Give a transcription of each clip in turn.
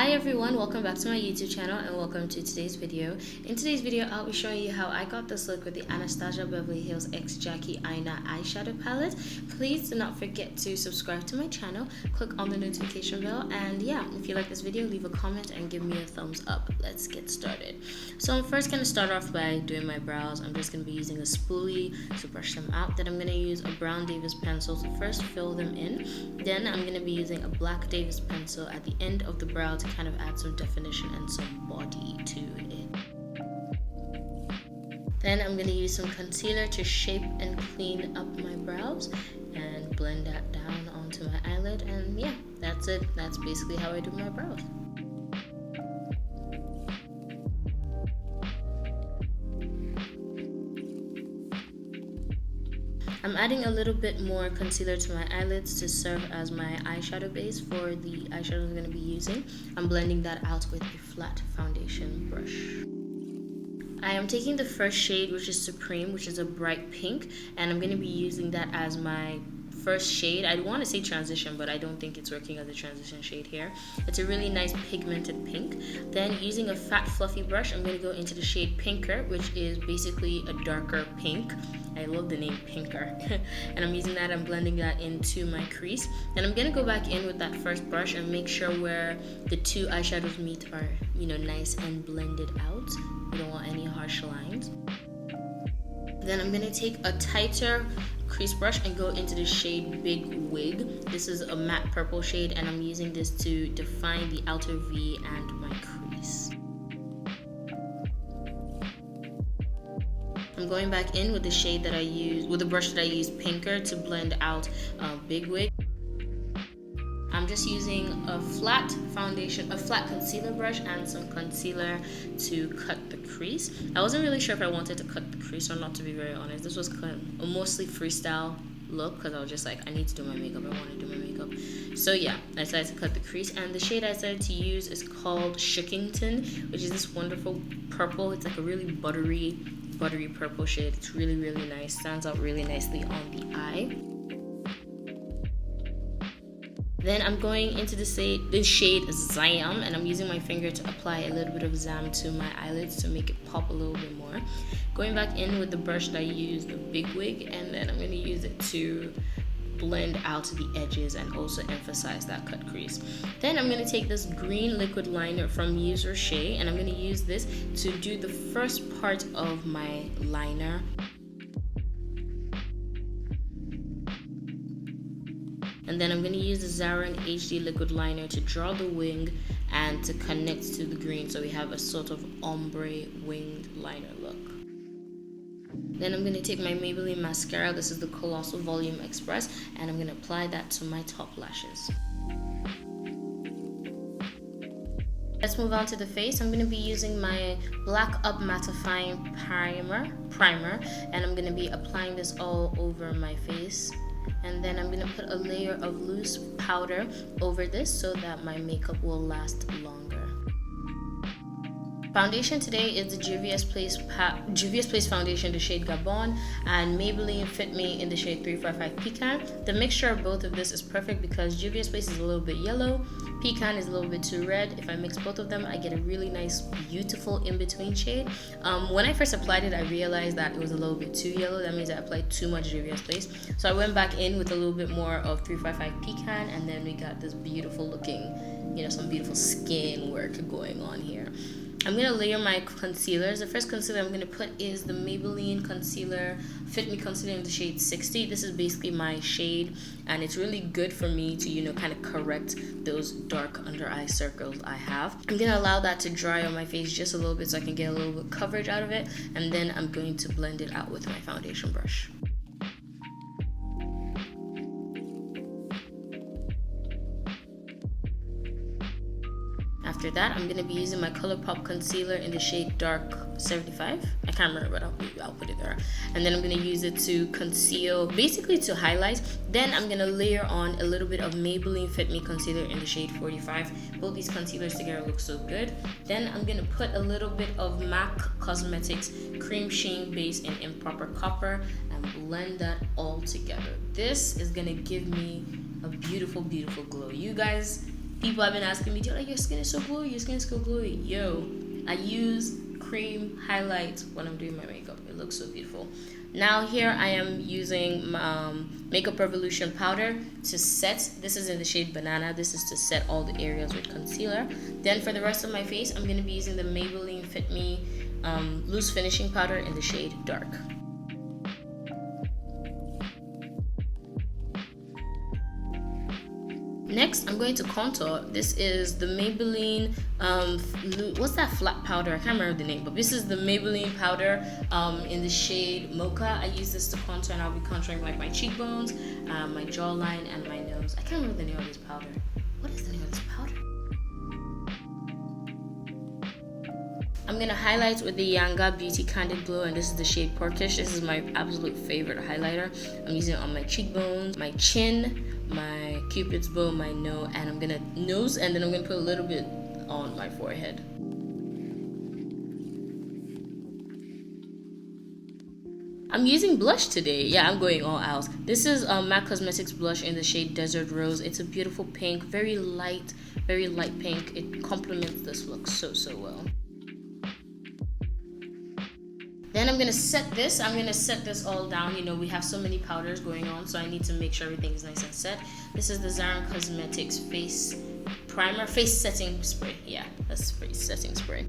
Hi everyone, welcome back to my YouTube channel and welcome to today's video. In today's video, I'll be showing you how I got this look with the Anastasia Beverly Hills X Jackie Aina eyeshadow palette. Please do not forget to subscribe to my channel, click on the notification bell, and yeah, if you like this video, leave a comment and give me a thumbs up. Let's get started. So I'm first going to start off by doing my brows. I'm just going to be using a spoolie to brush them out. Then I'm going to use a brown Davis pencil to first fill them in. Then I'm going to be using a black Davis pencil at the end of the brow to kind of add some definition and some body to it. Then I'm going to use some concealer to shape and clean up my brows and blend that down onto my eyelid, and yeah, that's it. That's basically how I do my brows. I'm adding a little bit more concealer to my eyelids to serve as my eyeshadow base for the eyeshadow I'm going to be using. I'm blending that out with a flat foundation brush. I am taking the first shade, which is Supreme, which is a bright pink, and I'm going to be using that as my first shade. I want to say transition, but I don't think it's working as a transition shade here. It's a really nice pigmented pink. Then using a fat fluffy brush, I'm going to go into the shade Pinker, which is basically a darker pink. I love the name Pinker. And I'm using that, I'm blending that into my crease. Then I'm going to go back in with that first brush and make sure where the two eyeshadows meet are, nice and blended out. We don't want any harsh lines. Then I'm going to take a tighter crease brush and go into the shade Big Wig. This is a matte purple shade, and I'm using this to define the outer V and my crease. I'm going back in with the shade that I used, with the brush that I used, Pinker, to blend out Big Wig. I'm just using a flat foundation, a flat concealer brush and some concealer to cut the crease. I wasn't really sure if I wanted to cut the crease or not, to be very honest. This was kind of a mostly freestyle look because I was just like, I need to do my makeup, I want to do my makeup. So yeah, I decided to cut the crease, and the shade I decided to use is called Shookington, which is this wonderful purple. It's like a really buttery purple shade. It's really, really nice, stands out really nicely on the eye. Then I'm going into the shade Zam, and I'm using my finger to apply a little bit of Zam to my eyelids to make it pop a little bit more. Going back in with the brush that I used, the Big Wig, and then I'm going to use it to blend out the edges and also emphasize that cut crease. Then I'm going to take this green liquid liner from User Shea, and I'm going to use this to do the first part of my liner. And then I'm going to use the Zaran HD liquid liner to draw the wing and to connect to the green, so we have a sort of ombre winged liner look. Then I'm going to take my Maybelline mascara. This is the Colossal Volume Express, and I'm going to apply that to my top lashes. Let's move on to the face. I'm going to be using my Black Up Mattifying Primer, and I'm going to be applying this all over my face. And then I'm going to put a layer of loose powder over this so that my makeup will last longer. Foundation today is the Juvia's Place foundation, the shade Gabon, and Maybelline Fit Me in the shade 355 Pecan. The mixture of both of this is perfect because Juvia's Place is a little bit yellow, Pecan is a little bit too red. If I mix both of them, I get a really nice, beautiful in-between shade. When I first applied it, I realized that it was a little bit too yellow. That means I applied too much Juvia's Place. So I went back in with a little bit more of 355 Pecan, and then we got this beautiful looking, some beautiful skin work going on here. I'm going to layer my concealers. The first concealer I'm going to put is the Maybelline concealer, Fit Me concealer in the shade 60. This is basically my shade, and it's really good for me to, kind of correct those dark under eye circles I have. I'm going to allow that to dry on my face just a little bit so I can get a little bit of coverage out of it, and then I'm going to blend it out with my foundation brush. After that, I'm going to be using my ColourPop concealer in the shade Dark 75. I can't remember, but I'll put it there. And then I'm going to use it to conceal, basically to highlight. Then I'm going to layer on a little bit of Maybelline Fit Me concealer in the shade 45. Both these concealers together look so good. Then I'm going to put a little bit of MAC Cosmetics Cream Sheen Base in Improper Copper and blend that all together. This is going to give me a beautiful, beautiful glow. You guys, People have been asking me, Deola, your skin is so glowy, your skin is so glowy. Yo, I use cream highlight when I'm doing my makeup. It looks so beautiful. Now here I am using Makeup Revolution powder to set. This is in the shade Banana. This is to set all the areas with concealer. Then for the rest of my face, I'm going to be using the Maybelline Fit Me loose finishing powder in the shade Dark. Next, I'm going to contour. This is the Maybelline, what's that flat powder? I can't remember the name, but this is the Maybelline powder in the shade Mocha. I use this to contour, and I'll be contouring like my cheekbones, my jawline, and my nose. I can't remember the name of this powder. What is the name of this powder? I'm going to highlight with the Yanga Beauty Candid Glow, and this is the shade Porkish. This is my absolute favorite highlighter. I'm using it on my cheekbones, my chin, my cupid's bow, my nose, and I'm gonna and then I'm gonna put a little bit on my forehead. I'm using blush today. Yeah, I'm going all out. This is MAC Cosmetics blush in the shade Desert Rose. It's a beautiful pink, very light pink. It complements this look so well. Then I'm gonna set this. I'm gonna set this all down. You know, we have so many powders going on, so I need to make sure everything is nice and set. This is the Zara Cosmetics face primer, face setting spray. Yeah, that's face setting spray.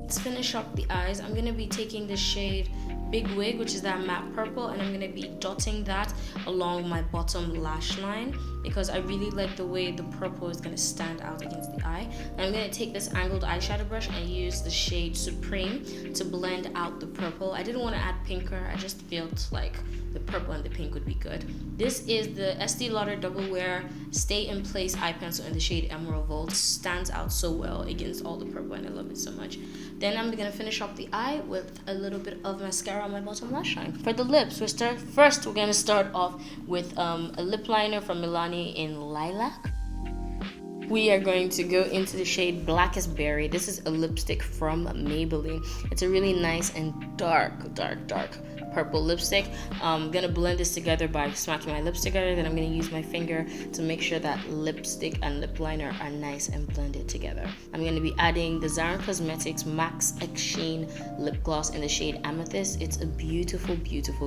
Let's finish up the eyes. I'm gonna be taking the shade Big Wig, which is that matte purple, and I'm gonna be dotting that along my bottom lash line because I really like the way the purple is gonna stand out against the eye. And I'm gonna take this angled eyeshadow brush and use the shade Supreme to blend out the purple. I didn't want to add pinker. I just felt like the purple and the pink would be good. This is the Estee Lauder Double Wear Stay in Place eye pencil in the shade Emerald Gold. Stands out so well against all the purple, and I love it so much. Then I'm gonna finish off the eye with a little bit of mascara on my bottom lash line. For the lips, we're gonna start off with a lip liner from Milani in Lilac. We are going to go into the shade Blackest Berry. This is a lipstick from Maybelline. It's a really nice and dark purple lipstick. I'm gonna blend this together by smacking my lips together. Then I'm gonna use my finger to make sure that lipstick and lip liner are nice and blended together. I'm gonna be adding the Zara Cosmetics Max X Sheen lip gloss in the shade Amethyst. It's a beautiful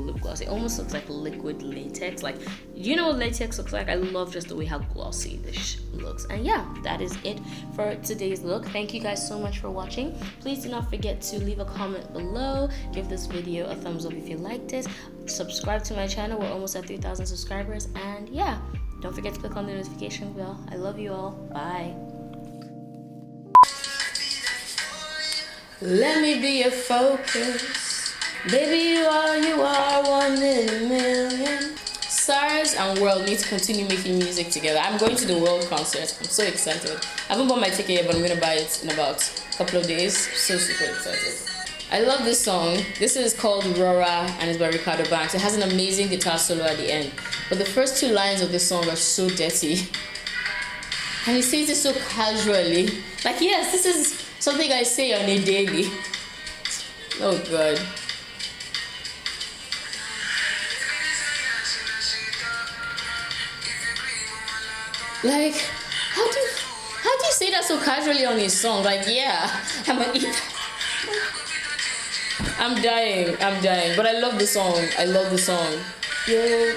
lip gloss. It almost looks like liquid latex. Like, you know what latex looks like? I love just the way how glossy this looks. And yeah, that is it for today's look. Thank you guys so much for watching. Please do not forget to leave a comment below. Give this video a thumbs up if you liked it. Subscribe to my channel. We're almost at 3,000 subscribers. And yeah, don't forget to click on the notification bell. I love you all. Bye. Let me be your focus. Baby, you are one in a million. Stars and world need to continue making music together. I'm going to the world concert. I'm so excited. I haven't bought my ticket yet, but I'm gonna buy it in about a couple of days. So super excited. I love this song. This is called Rora and it's by Ricardo Banks. It has an amazing guitar solo at the end. But the first two lines of the song are so dirty. And he says it so casually. Like, yes, this is something I say on a daily. Oh God. Like, how do you say that so casually on his song? Like, yeah, I'm gonna eat. I'm dying. But I love the song. Yeah.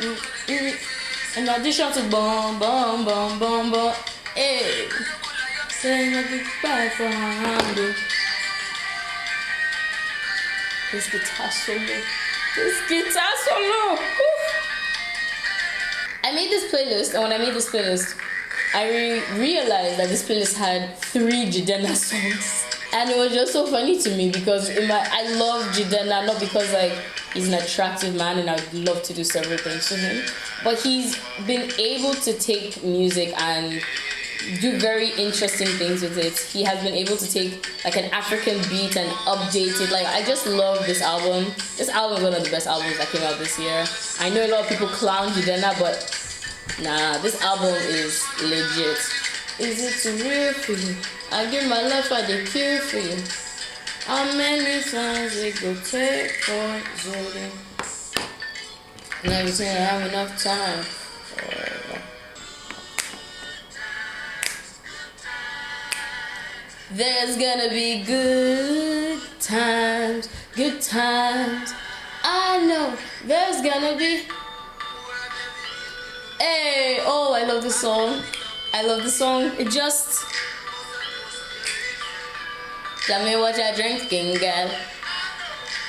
In addition to bum bum bum bum bum, hey, saying a goodbye for Hando. This guitar solo. I made this playlist, and when I made this playlist, I realized that this playlist had 3 Jidenna songs. And it was just so funny to me because I love Jidenna, not because like he's an attractive man and I'd love to do several things to him, but he's been able to take music and do very interesting things with it. He has been able to take like an African beat and update it. Like, I just love this album. This album is one of the best albums that came out this year. I know a lot of people clown Jidenna, but nah, this album is legit. Is it too real for you? I give my love for the cure for you. How many times it go take for Zodi? Never seen I have enough time. There's gonna be good times, good times. I know there's gonna be. Hey, oh, I love this song. I love this song. It just. Tell me what you're drinking, girl.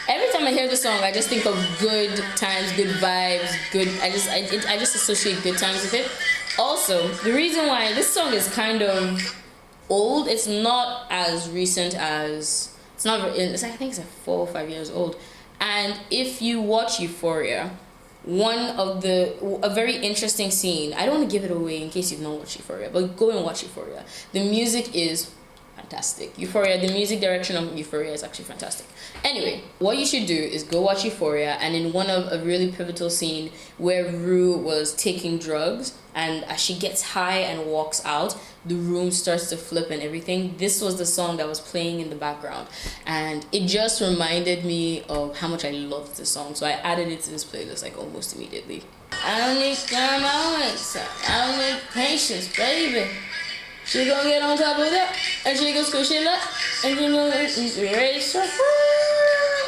Every time I hear the song, I just think of good times, good vibes, good. I just associate good times with it. Also, the reason why this song is kind of old, it's not as recent as it's not. I think it's like 4 or 5 years old. And if you watch Euphoria, a very interesting scene. I don't want to give it away in case you've not watched Euphoria, but go and watch Euphoria. The music is fantastic. Euphoria, the music direction of Euphoria is actually fantastic. Anyway, what you should do is go watch Euphoria, and in one of a really pivotal scene where Rue was taking drugs, and as she gets high and walks out, the room starts to flip and everything. This was the song that was playing in the background, and it just reminded me of how much I loved this song, so I added it to this playlist like almost immediately. I don't need time, I don't need patience, baby. She gonna get on top of that, and she gonna squish it up, and you know it's ready.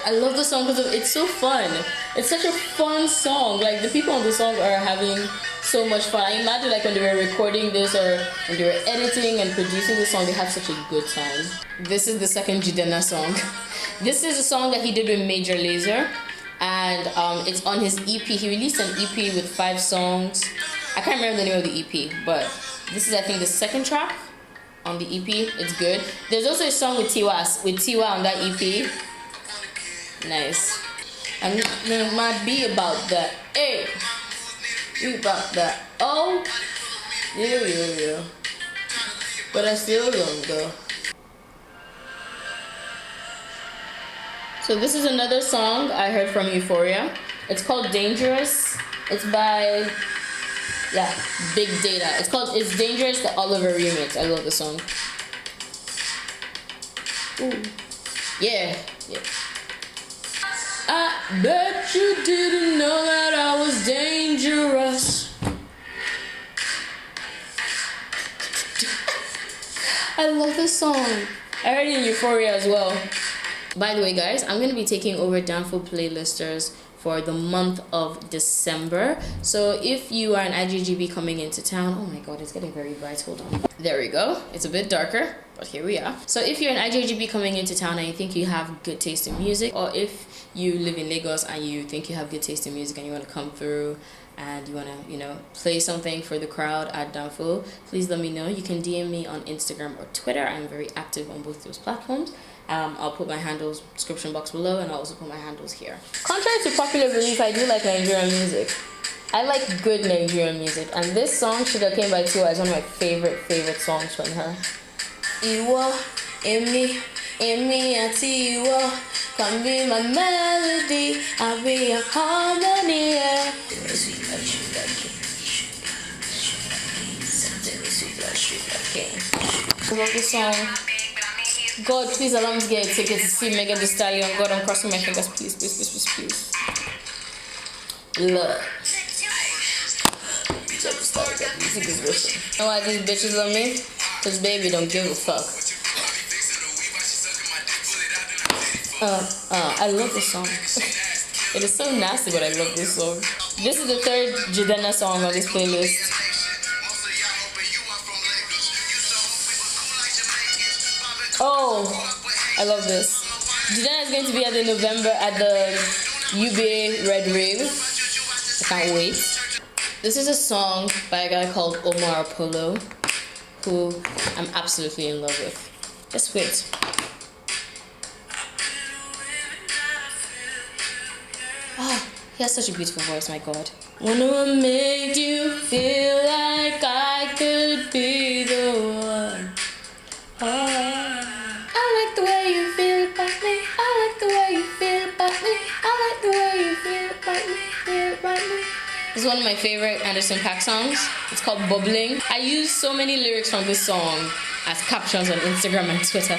I love the song because it's so fun. It's such a fun song. Like the people on the song are having so much fun. I imagine like when they were recording this or when they were editing and producing the song, they had such a good time. This is the second Jidena song. This is a song that he did with Major Lazer, and it's on his EP. He released an EP with 5 songs. I can't remember the name of the EP, but this is, I think, the second track on the EP. It's good. There's also a song with Tiwa on that EP. Nice. And it might be about that. Hey, be about that. Oh, yeah. But I still don't go. So this is another song I heard from Euphoria. It's called Dangerous. It's by Big Data. It's Dangerous, the Oliver remix. I love the song. Ooh. Yeah. I bet you didn't know that I was dangerous. I love this song. I heard it in Euphoria as well. By the way, guys, I'm going to be taking over Downful Playlisters for the month of December. So if you are an IGGB coming into town, oh my god, it's getting very bright, hold on. There we go. It's a bit darker, but here we are. So if you're an IGGB coming into town and you think you have good taste in music, or if you live in Lagos and you think you have good taste in music and you want to come through and you want to, play something for the crowd at Downful, please let me know. You can DM me on Instagram or Twitter. I'm very active on both those platforms. I'll put my handles description box below, and I'll also put my handles here. Contrary to popular belief, I do like Nigerian music. I like good Nigerian music, and this song, Sugar Cane by Tiwa, is one of my favorite songs from her. Iwo, Emi, ati Iwo, come be my melody, I'll be your harmony. I love this song. God, please allow me to get a ticket to see Megan Thee Stallion. God, I'm crossing my fingers. Please. Look. Music is listen. You know why these bitches love me? Because baby don't give a fuck. I love this song. It is so nasty, but I love this song. This is the third Jidena song on this playlist. Oh, I love this. Jidena is going to be at the UBA Red Rave. I can't wait. This is a song by a guy called Omar Apollo, who I'm absolutely in love with. Just wait. Oh, he has such a beautiful voice, my god. Wanna make you feel like I could be the one. I like the way you feel about me. I like the way you feel about me. I like the way you feel about me. This is one of my favorite Anderson .Paak songs. It's called Bubbling. I use so many lyrics from this song as captions on Instagram and Twitter.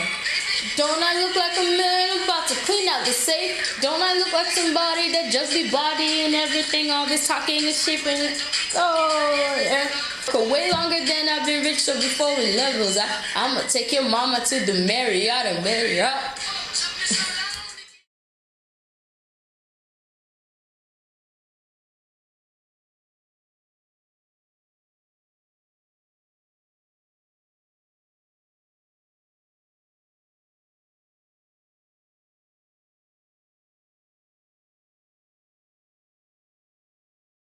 Don't I look like a man about to clean out the safe? Don't I look like somebody that just be bodying everything? All this talking is cheap and oh yeah. Way longer than I've been rich, so before we levels, I'ma take your mama to the Marriott and Marriott.